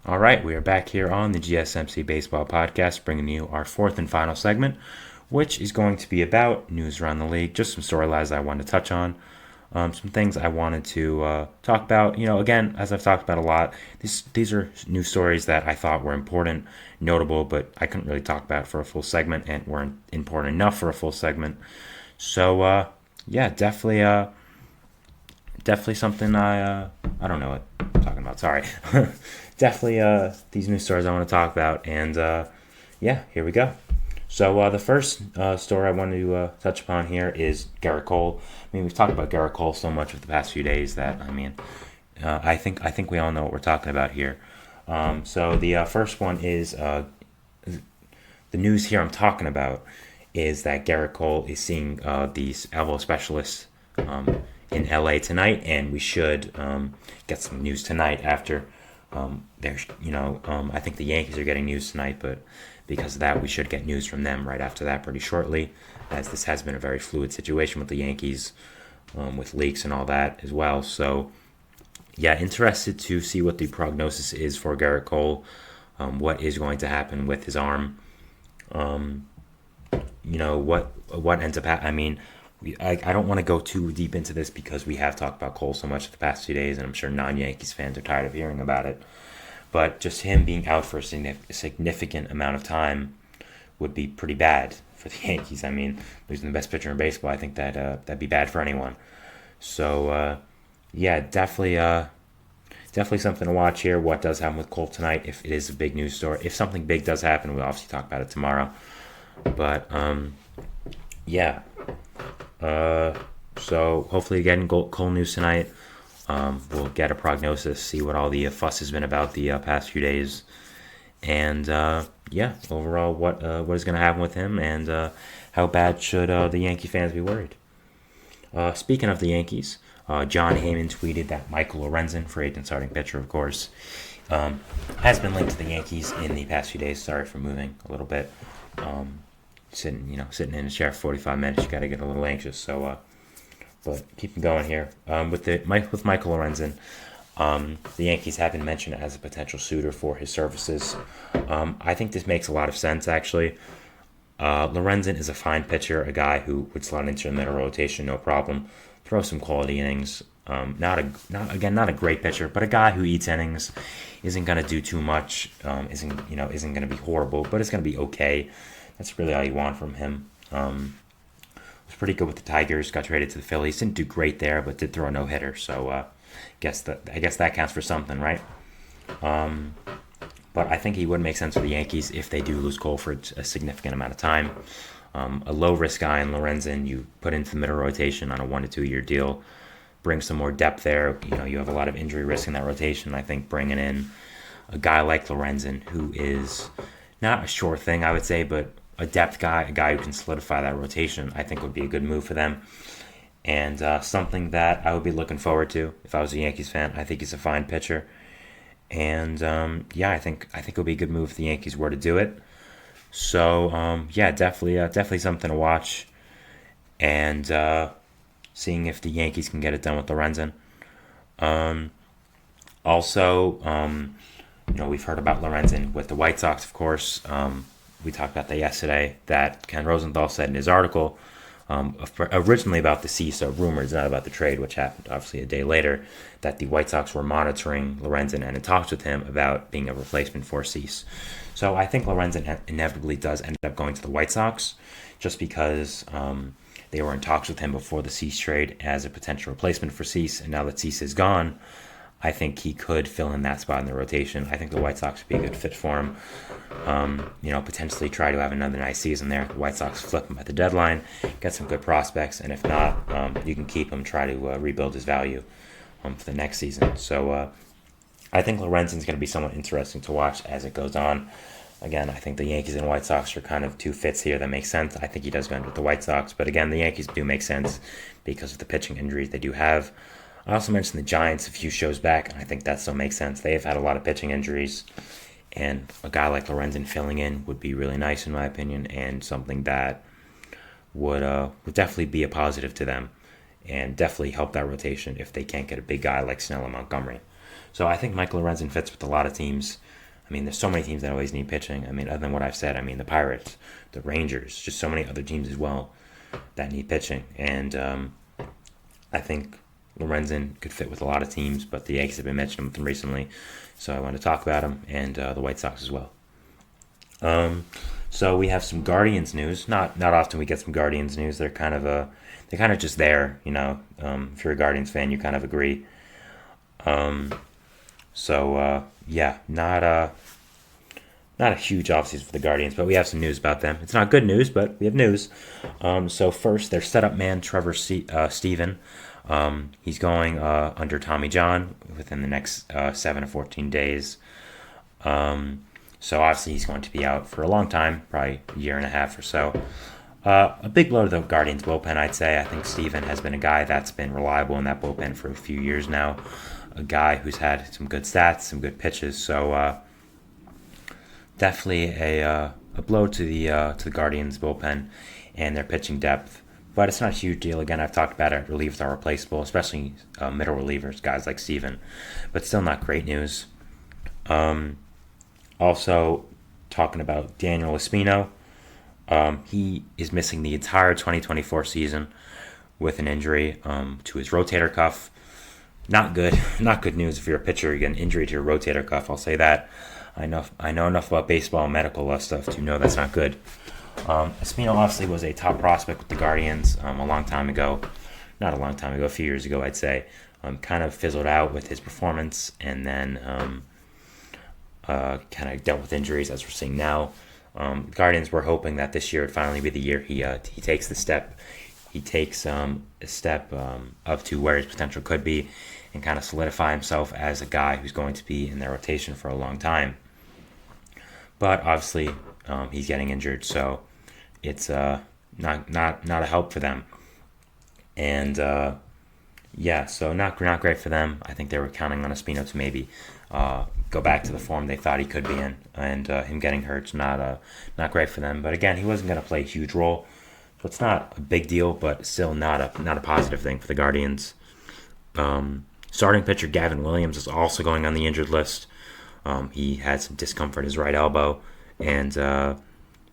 All right, we are back here on the GSMC Baseball Podcast, bringing you our fourth and final segment, which is going to be about news around the league, just some storylines I wanted to touch on, some things I wanted to talk about. Again, as I've talked about a lot, these are news stories that I thought were important, notable, but I couldn't really talk about for a full segment and weren't important enough for a full segment. So, yeah, definitely something I don't know what I'm talking about. Sorry. Definitely these news stories I want to talk about, and yeah, here we go. So the first story I want to touch upon here is Garrett Cole. I mean, we've talked about Garrett Cole so much over the past few days that I think we all know what we're talking about here. So the first one is the news here I'm talking about is that Garrett Cole is seeing these elbow specialists in LA tonight, and we should get some news tonight after. I think the Yankees are getting news tonight, but because of that, we should get news from them right after that pretty shortly, as this has been a very fluid situation with the Yankees, with leaks and all that as well. So, yeah, interested to see what the prognosis is for Garrett Cole, what is going to happen with his arm, what ends up happening. I don't want to go too deep into this because we have talked about Cole so much the past few days, and I'm sure non-Yankees fans are tired of hearing about it. But just him being out for a significant amount of time would be pretty bad for the Yankees. I mean, losing the best pitcher in baseball, I think that'd be bad for anyone. So, yeah, definitely something to watch here. What does happen with Cole tonight? If it is a big news story, if something big does happen, we'll obviously talk about it tomorrow. But yeah. So hopefully getting Cole news tonight. We'll get a prognosis, see what all the fuss has been about the past few days, and yeah, overall what is going to happen with him, and how bad should the Yankee fans be worried. Speaking of the Yankees, John Heyman tweeted that Michael Lorenzen, free agent starting pitcher, of course, has been linked to the Yankees in the past few days. Sorry for moving a little bit. Sitting in a chair for 45 minutes, you got to get a little anxious. So, but keeping going here. With Michael Lorenzen, the Yankees have been mentioned as a potential suitor for his services. I think this makes a lot of sense, actually. Lorenzen is a fine pitcher, a guy who would slot into the middle rotation, no problem. Throw some quality innings. Not a great pitcher, but a guy who eats innings, isn't going to do too much. Isn't going to be horrible, but it's going to be okay. That's really all you want from him. Was pretty good with the Tigers. Got traded to the Phillies. Didn't do great there, but did throw a no-hitter. So I guess that counts for something, right? But I think he would make sense for the Yankees if they do lose Cole for a significant amount of time. A low-risk guy in Lorenzen, you put into the middle rotation on a 1 to 2 year deal. Bring some more depth there. You have a lot of injury risk in that rotation. I think bringing in a guy like Lorenzen, who is not a sure thing, I would say, but a depth guy, a guy who can solidify that rotation, I think would be a good move for them. And something that I would be looking forward to if I was a Yankees fan. I think he's a fine pitcher. And yeah, I think it would be a good move if the Yankees were to do it. So yeah, definitely something to watch. And seeing if the Yankees can get it done with Lorenzen. Also, we've heard about Lorenzen with the White Sox, of course. We talked about that yesterday, that Ken Rosenthal said in his article, originally about the Cease rumors, not about the trade, which happened obviously a day later, that the White Sox were monitoring Lorenzen and in talks with him about being a replacement for Cease. So I think Lorenzen inevitably does end up going to the White Sox, just because they were in talks with him before the Cease trade as a potential replacement for Cease, and now that Cease is gone, I think he could fill in that spot in the rotation. I think the White Sox would be a good fit for him. Potentially try to have another nice season there. The White Sox flip him at the deadline, get some good prospects, and if not, you can keep him, try to rebuild his value for the next season. So I think Lorenzen's going to be somewhat interesting to watch as it goes on. Again, I think the Yankees and White Sox are kind of two fits here that make sense. I think he does go into the White Sox, but again, the Yankees do make sense because of the pitching injuries they do have. I also mentioned the Giants a few shows back, and I think that still makes sense. They have had a lot of pitching injuries, and a guy like Lorenzen filling in would be really nice, in my opinion, and something that would definitely be a positive to them, and definitely help that rotation if they can't get a big guy like Snell or Montgomery. So I think Michael Lorenzen fits with a lot of teams. I mean, there's so many teams that always need pitching. I mean, other than what I've said, I mean, the Pirates, the Rangers, just so many other teams as well that need pitching. And I think Lorenzen could fit with a lot of teams, but the Yankees have been mentioning with him recently, so I want to talk about him, and the White Sox as well. So we have some Guardians news. Not often we get some Guardians news. They're kind of just there, you know. If you're a Guardians fan, you kind of agree. Yeah, not a huge offseason for the Guardians, but we have some news about them. It's not good news, but we have news. So first, their setup man, Trevor Steven, he's going under Tommy John within the next 7 to 14 days. So obviously he's going to be out for a long time, probably a year and a half or so. A big blow to the Guardians bullpen, I'd say. I think Steven has been a guy that's been reliable in that bullpen for a few years now. A guy who's had some good stats, some good pitches. So definitely a blow to the Guardians bullpen and their pitching depth. But it's not a huge deal. Again, I've talked about it. Relievers are replaceable, especially middle relievers, guys like Steven. But still not great news. Also, talking about Daniel Espino, he is missing the entire 2024 season with an injury to his rotator cuff. Not good. Not good news if you're a pitcher. You get an injury to your rotator cuff. I'll say that. I know enough about baseball and medical stuff to know that's not good. Espino obviously was a top prospect with the Guardians a long time ago. Not a long time ago, a few years ago, I'd say. Kind of fizzled out with his performance, and then kind of dealt with injuries as we're seeing now. The Guardians were hoping that this year would finally be the year he takes the step. He takes a step up to where his potential could be, and kind of solidify himself as a guy who's going to be in their rotation for a long time. But obviously, he's getting injured, so it's not a help for them. And so not great for them. I think they were counting on Espino to maybe go back to the form they thought he could be in, and him getting hurt's not great for them. But again, he wasn't going to play a huge role, so it's not a big deal, but still not a positive thing for the Guardians. Starting pitcher Gavin Williams is also going on the injured list. He had some discomfort in his right elbow, and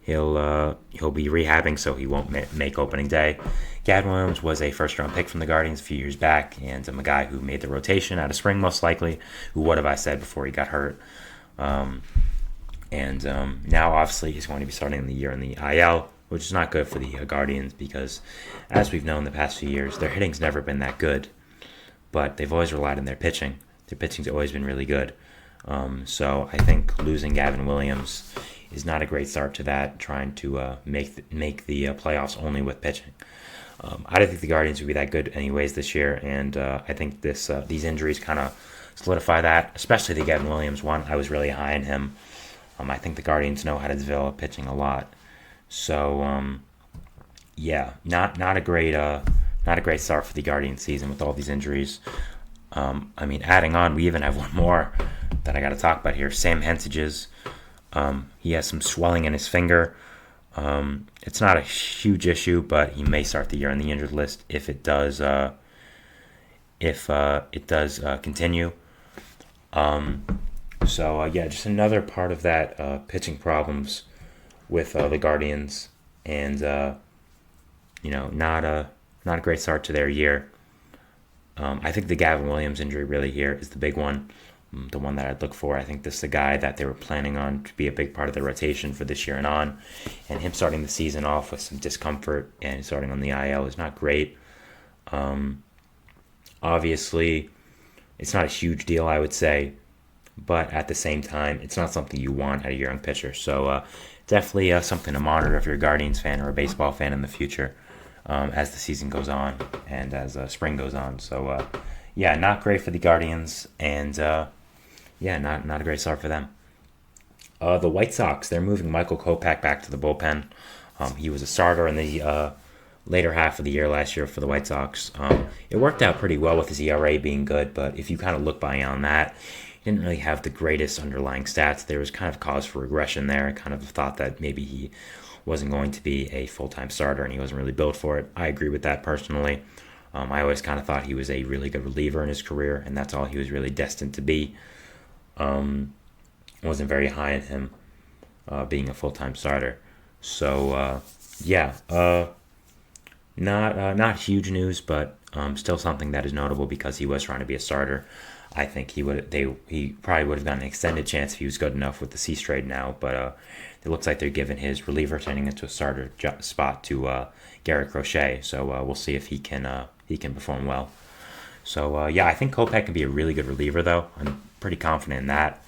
he'll be rehabbing, so he won't make opening day. Gavin Williams was a first-round pick from the Guardians a few years back, and a guy who made the rotation out of spring, most likely. What have I said before he got hurt? Now, obviously, he's going to be starting the year in the IL, which is not good for the Guardians because, as we've known the past few years, their hitting's never been that good, but they've always relied on their pitching. Their pitching's always been really good. So I think losing Gavin Williams is not a great start to that, trying to make the playoffs only with pitching. I don't think the Guardians would be that good anyways this year, and I think these injuries kind of solidify that, especially the Gavin Williams one. I was really high on him. I think the Guardians know how to develop pitching a lot. So, not a great start for the Guardians season with all these injuries. Adding on, we even have one more that I got to talk about here. Sam Hentages. He has some swelling in his finger. It's not a huge issue, but he may start the year on the injured list if it does continue. Just another part of that pitching problems with the Guardians, and not a great start to their year. I think the Gavin Williams injury really here is the big one, the one that I'd look for. I think this is the guy that they were planning on to be a big part of the rotation for this year and on, and him starting the season off with some discomfort and starting on the IL is not great. Obviously, it's not a huge deal, I would say, but at the same time, it's not something you want out of your young pitcher. So definitely something to monitor if you're a Guardians fan or a baseball fan in the future as the season goes on and as spring goes on. So, not great for the Guardians, and not a great start for them. The White Sox, they're moving Michael Kopech back to the bullpen. He was a starter in the later half of the year last year for the White Sox. It worked out pretty well with his ERA being good, but if you kind of look beyond that, he didn't really have the greatest underlying stats. There was kind of cause for regression there. I kind of thought that maybe he wasn't going to be a full-time starter and he wasn't really built for it. I agree with that personally. I always kind of thought he was a really good reliever in his career, and that's all he was really destined to be. wasn't very high on him being a full-time starter. So not huge news, but still something that is notable because he was trying to be a starter. I think he probably would have gotten an extended chance if he was good enough with the Cease trade now, but it looks like they're giving his reliever turning into a starter spot to Garrett Crochet. So we'll see if he can perform well. So I think Kopech can be a really good reliever, though. I'm pretty confident in that.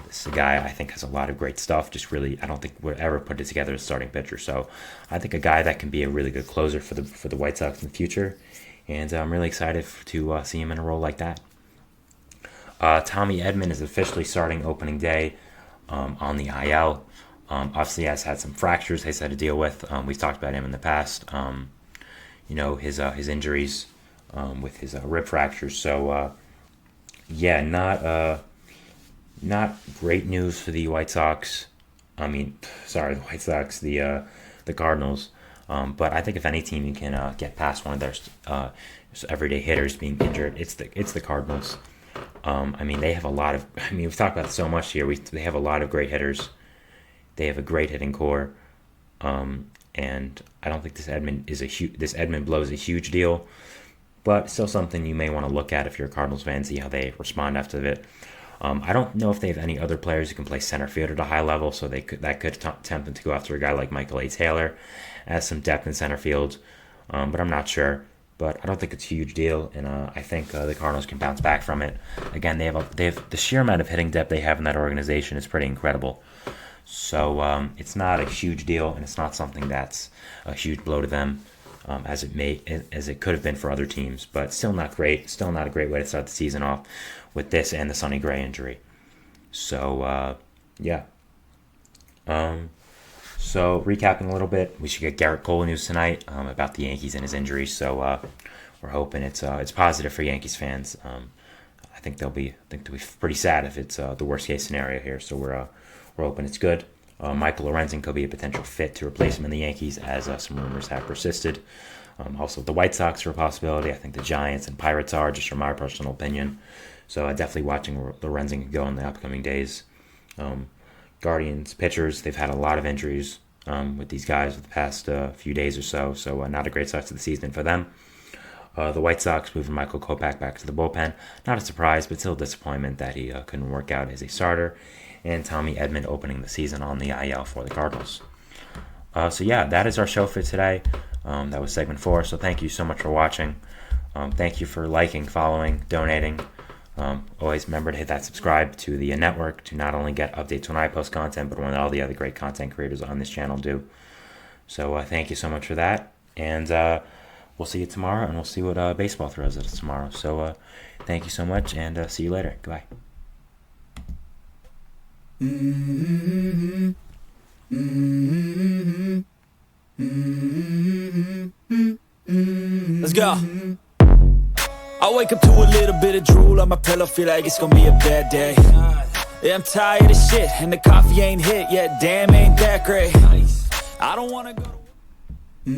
This is a guy I think has a lot of great stuff. Just really, I don't think would ever put it together as a starting pitcher. So I think a guy that can be a really good closer for the White Sox in the future, and I'm really excited to see him in a role like that. Tommy Edman is officially starting opening day on the IL. Obviously, has had some fractures he's had to deal with. We've talked about him in the past. His injuries with his rib fractures. So not great news for the White Sox. The White Sox, the Cardinals. But I think if any team can get past one of their everyday hitters being injured, it's the Cardinals. They have a lot of. We've talked about it so much here. They have a lot of great hitters. They have a great hitting core, and I don't think this Edman blows a huge deal, but still something you may want to look at if you're a Cardinals fan, see how they respond after it. I don't know if they have any other players who can play center field at a high level, so that could tempt them to go after a guy like Michael A. Taylor, as some depth in center field, but I'm not sure. But I don't think it's a huge deal, and I think the Cardinals can bounce back from it. Again, they have the sheer amount of hitting depth they have in that organization is pretty incredible. So it's not a huge deal, and it's not something that's a huge blow to them, as it could have been for other teams. But still not great. Still not a great way to start the season off with this and the Sonny Gray injury. So So recapping a little bit, we should get Garrett Cole news tonight about the Yankees and his injury. So we're hoping it's positive for Yankees fans. I think they'll be pretty sad if it's the worst case scenario here. So we're hoping it's good. Michael Lorenzen could be a potential fit to replace him in the Yankees, as some rumors have persisted. Also, the White Sox are a possibility. I think the Giants and Pirates are, just from my personal opinion. So definitely watching Lorenzen go in the upcoming days. Guardians pitchers, they've had a lot of injuries with these guys for the past few days or so. So not a great start to the season for them. The White Sox moving Michael Kopech back to the bullpen. Not a surprise, but still a disappointment that he couldn't work out as a starter. And Tommy Edman opening the season on the IL for the Cardinals. That is our show for today. That was segment 4, so thank you so much for watching. Thank you for liking, following, donating. Always remember to hit that subscribe to the network to not only get updates when I post content, but when all the other great content creators on this channel do. So thank you so much for that, and we'll see you tomorrow, and we'll see what baseball throws at us tomorrow. So thank you so much, and see you later. Goodbye. Let's go. I wake up to a little bit of drool on my pillow, feel like it's gonna be a bad day. Yeah, I'm tired of shit, and the coffee ain't hit yet. Damn, ain't that great. I don't wanna go to